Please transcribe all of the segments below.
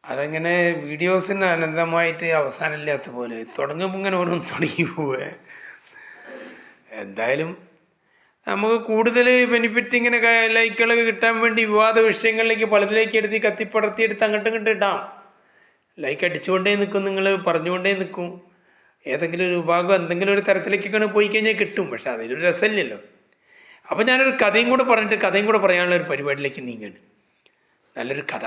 അതങ്ങനെ വീഡിയോസിന് അനന്തമായിട്ട് അവസാനമില്ലാത്ത പോലെ തുടങ്ങുമ്പോൾ ഇങ്ങനെ ഓരോന്ന് തുടങ്ങി പോവുക. എന്തായാലും നമുക്ക് കൂടുതൽ ബെനിഫിറ്റ് ഇങ്ങനെ ലൈക്കുകൾ കിട്ടാൻ വേണ്ടി വിവാദ വിഷയങ്ങളിലേക്ക് പലതിലേക്ക് എടുത്ത് കത്തിപ്പടർത്തിയെടുത്ത് അങ്ങോട്ടും ഇങ്ങോട്ട് ഇടാം. ലൈക്ക് അടിച്ചുകൊണ്ടേ നിൽക്കും, നിങ്ങൾ പറഞ്ഞുകൊണ്ടേ നിൽക്കും. ഏതെങ്കിലും ഒരു വിഭാഗം എന്തെങ്കിലും ഒരു തരത്തിലേക്കൊക്കെ പോയി കഴിഞ്ഞാൽ കിട്ടും. പക്ഷെ അതിലൊരു രസമില്ലല്ലോ. അപ്പോൾ ഞാനൊരു കഥയും കൂടെ പറഞ്ഞിട്ട് കഥയും കൂടെ പറയാനുള്ള ഒരു പരിപാടിയിലേക്ക് നീങ്ങുകയാണ്. നല്ലൊരു കഥ.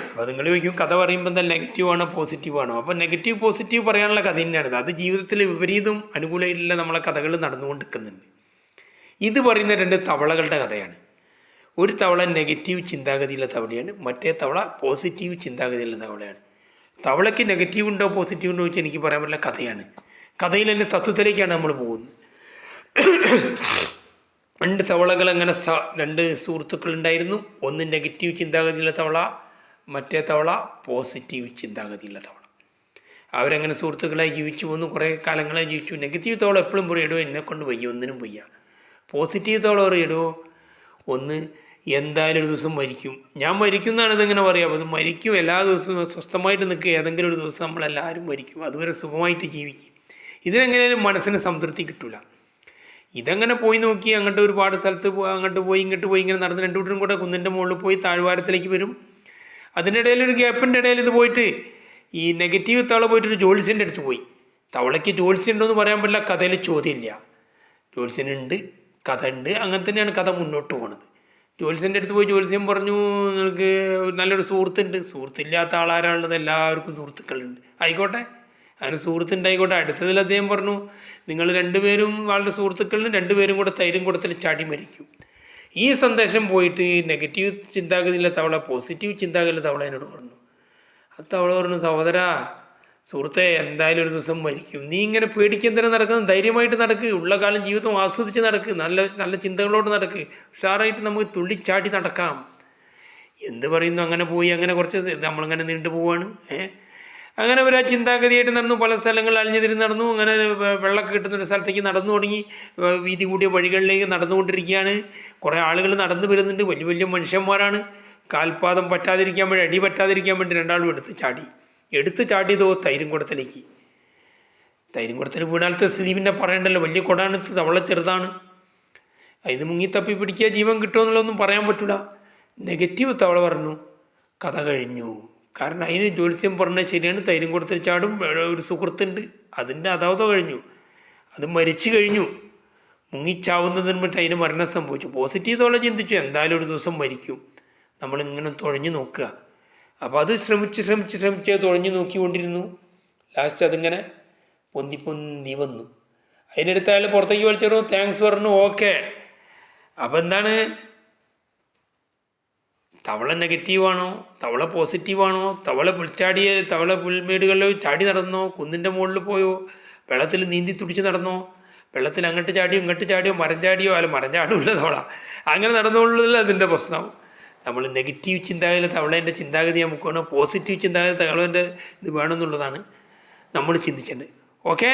അപ്പോൾ നിങ്ങൾ ചോദിക്കും കഥ പറയുമ്പോൾ എന്താ നെഗറ്റീവാണോ പോസിറ്റീവാണോ? അപ്പോൾ നെഗറ്റീവ് പോസിറ്റീവ് പറയാനുള്ള കഥ തന്നെയാണിത്. അത് ജീവിതത്തിൽ വിപരീതവും അനുകൂലമായിട്ടുള്ള നമ്മളെ കഥകൾ നടന്നുകൊണ്ടിരിക്കുന്നുണ്ട്. ഇത് പറയുന്ന രണ്ട് തവളകളുടെ കഥയാണ്. ഒരു തവള നെഗറ്റീവ് ചിന്താഗതിയുള്ള തവളയാണ്, മറ്റേ തവള പോസിറ്റീവ് ചിന്താഗതിയുള്ള തവളയാണ്. തവളയ്ക്ക് നെഗറ്റീവ് ഉണ്ടോ പോസിറ്റീവ് ഉണ്ടോ വെച്ചാൽ എനിക്ക് പറയാൻ പറ്റില്ല. കഥയാണ്. കഥയിൽ തന്നെ തത്വത്തിലേക്കാണ് നമ്മൾ പോകുന്നത്. രണ്ട് തവളകൾ അങ്ങനെ രണ്ട് സുഹൃത്തുക്കളുണ്ടായിരുന്നു. ഒന്ന് നെഗറ്റീവ് ചിന്താഗതിയുള്ള തവള, മറ്റേ തവള പോസിറ്റീവ് ചിന്താഗതിയുള്ള തവള. അവരങ്ങനെ സുഹൃത്തുക്കളായി ജീവിച്ചു പോന്നു. കുറേ കാലങ്ങളായി ജീവിച്ചു. നെഗറ്റീവ് തവള എപ്പോഴും പറയിടോ എന്നെക്കൊണ്ട് വയ്യ, ഒന്നിനും വയ്യ. പോസിറ്റീവ് തവള പറയിടോ ഒന്ന് എന്തായാലും ഒരു ദിവസം മരിക്കും, ഞാൻ മരിക്കും എന്നാണ് ഇതിങ്ങനെ പറയുക. അപ്പോൾ ഇത് മരിക്കും, എല്ലാ ദിവസവും സ്വസ്ഥമായിട്ട് നിൽക്കുക. ഏതെങ്കിലും ഒരു ദിവസം നമ്മളെല്ലാവരും മരിക്കും, അതുവരെ സുഖമായിട്ട് ജീവിക്കും. ഇതിനെങ്ങനെയാലും മനസ്സിന് സംതൃപ്തി കിട്ടില്ല. ഇതങ്ങനെ പോയി നോക്കി അങ്ങോട്ട് ഒരുപാട് സ്ഥലത്ത് അങ്ങോട്ട് പോയി ഇങ്ങോട്ട് പോയി ഇങ്ങനെ നടന്ന് രണ്ടു കൂട്ടരും കൂടെ കുന്നിൻ്റെ മുകളിൽ പോയി താഴ്വാരത്തിലേക്ക് വരും. അതിൻ്റെ ഇടയിൽ ഒരു ഗ്യാപ്പിൻ്റെ ഇടയിൽ ഇത് പോയിട്ട് ഈ നെഗറ്റീവ് തവള പോയിട്ടൊരു ജ്യോത്സ്യൻ്റെ അടുത്ത് പോയി. തവളയ്ക്ക് ജ്യോത്സ്യം ഉണ്ടോ എന്ന് പറയാൻ പറ്റില്ല, കഥയിൽ ചോദ്യമില്ല. ജ്യോത്സ്യനുണ്ട്, കഥ ഉണ്ട്, അങ്ങനെ തന്നെയാണ് കഥ മുന്നോട്ട് പോകുന്നത്. ജ്യോത്സ്യൻ്റെ അടുത്ത് പോയി ജ്യോത്സ്യം പറഞ്ഞു, നിങ്ങൾക്ക് നല്ലൊരു സുഹൃത്തുണ്ട്. സുഹൃത്തില്ലാത്ത ആളാരാളുള്ളത്? എല്ലാവർക്കും സുഹൃത്തുക്കളുണ്ട്. ആയിക്കോട്ടെ, അതിന് സുഹൃത്തുണ്ടായിക്കോട്ടെ. അടുത്തതിൽ അദ്ദേഹം പറഞ്ഞു, നിങ്ങൾ രണ്ടുപേരും വളരെ സുഹൃത്തുക്കളിലും രണ്ടുപേരും കൂടെ തൈരും കൂടത്തിൽ ചാടി മരിക്കും. ഈ സന്ദേശം പോയിട്ട് നെഗറ്റീവ് ചിന്താഗതിയിലെ തവള പോസിറ്റീവ് ചിന്താഗതിയിലെ തവള എന്നോട് പറഞ്ഞു. ആ തവള പറഞ്ഞു, സഹോദരാ, സുഹൃത്തെ, എന്തായാലും ഒരു ദിവസം മരിക്കും. നീ ഇങ്ങനെ പേടിക്കെന്തിനും നടക്കുന്നത്? ധൈര്യമായിട്ട് നടക്ക്, ഉള്ള കാലം ജീവിതം ആസ്വദിച്ച് നടക്ക്, നല്ല നല്ല ചിന്തകളോട് നടക്ക്, ഉഷാറായിട്ട് നമുക്ക് തുള്ളിച്ചാടി നടക്കാം. എന്ത് പറയുന്നു? അങ്ങനെ പോയി അങ്ങനെ കുറച്ച് നമ്മളിങ്ങനെ നീണ്ടു പോവാണ്. അങ്ങനെ ഒരു ചിന്താഗതിയായിട്ട് നടന്നു. പല സ്ഥലങ്ങളിൽ അലിഞ്ഞുതിരിഞ്ഞ് നടന്നു. അങ്ങനെ വെള്ളമൊക്കെ കിട്ടുന്നൊരു സ്ഥലത്തേക്ക് നടന്നു തുടങ്ങി. വീതി കൂടിയ വഴികളിലേക്ക് നടന്നുകൊണ്ടിരിക്കുകയാണ്. കുറേ ആളുകൾ നടന്നു വരുന്നുണ്ട്. വലിയ വലിയ മനുഷ്യന്മാരാണ്. കാൽപാദം പറ്റാതിരിക്കാൻ വേണ്ടി, അടി പറ്റാതിരിക്കാൻ വേണ്ടി രണ്ടാളും എടുത്ത് ചാടിയതോ തൈരുംകുടത്തിലേക്ക്. തൈരുംകുടത്തിൽ വീണാലത്തെ സ്ഥിതി പിന്നെ പറയണ്ടല്ലോ. വലിയ കുടാണ്, തവള ചെറുതാണ്. ഇത് മുങ്ങി തപ്പി പിടിക്കുക, ജീവൻ കിട്ടുമെന്നുള്ളതൊന്നും പറയാൻ പറ്റില്ല. നെഗറ്റീവ് തവള പറഞ്ഞു, കഥ കഴിഞ്ഞു. കാരണം അതിന് ജ്യോത്സ്യം പറഞ്ഞാൽ ശരിയാണ്, തൈരുംകുടത്തിൽ ചാടും, ഒരു സുഹൃത്തുണ്ട്, അതിൻ്റെ അതാവതോ കഴിഞ്ഞു, അത് മരിച്ചു കഴിഞ്ഞു. മുങ്ങിച്ചാവുന്നതിന് മറ്റും അതിന് മരണം സംഭവിച്ചു. പോസിറ്റീവ് തവള ചിന്തിച്ചു, എന്തായാലും ഒരു ദിവസം മരിക്കും, നമ്മളിങ്ങനെ തുഴഞ്ഞു നോക്കുക. അപ്പോൾ അത് ശ്രമിച്ച് തുഴഞ്ഞു നോക്കിക്കൊണ്ടിരുന്നു. ലാസ്റ്റ് അതിങ്ങനെ പൊന്തി വന്നു. അതിനടുത്ത് അയാൾ പുറത്തേക്ക് വലിച്ചു, താങ്ക്സ് പറഞ്ഞു, ഓക്കെ. അപ്പോൾ എന്താണ്, തവള നെഗറ്റീവാണോ, തവള പോസിറ്റീവാണോ? തവള പുൽമേടുകളിൽ ചാടി നടന്നോ, കുന്നിൻ്റെ മുകളിൽ പോയോ, വെള്ളത്തിൽ നീന്തി തുടിച്ച് നടന്നോ, വെള്ളത്തിൽ അങ്ങോട്ട് ചാടിയോ ഇങ്ങോട്ട് ചാടിയോ, മരം ചാടിയോ? മരം ചാടില്ല തവള, അങ്ങനെ നടന്നുകൊള്ളില്ല. അതിൻ്റെ പ്രശ്നം നമ്മൾ നെഗറ്റീവ് ചിന്താഗതി തവളേൻ്റെ ചിന്താഗതി നമുക്ക് വേണം, പോസിറ്റീവ് ചിന്താഗതി തവളേൻ്റെ ഇത് വേണമെന്നുള്ളതാണ് നമ്മൾ ചിന്തിക്കേണ്ടത്. ഓക്കെ.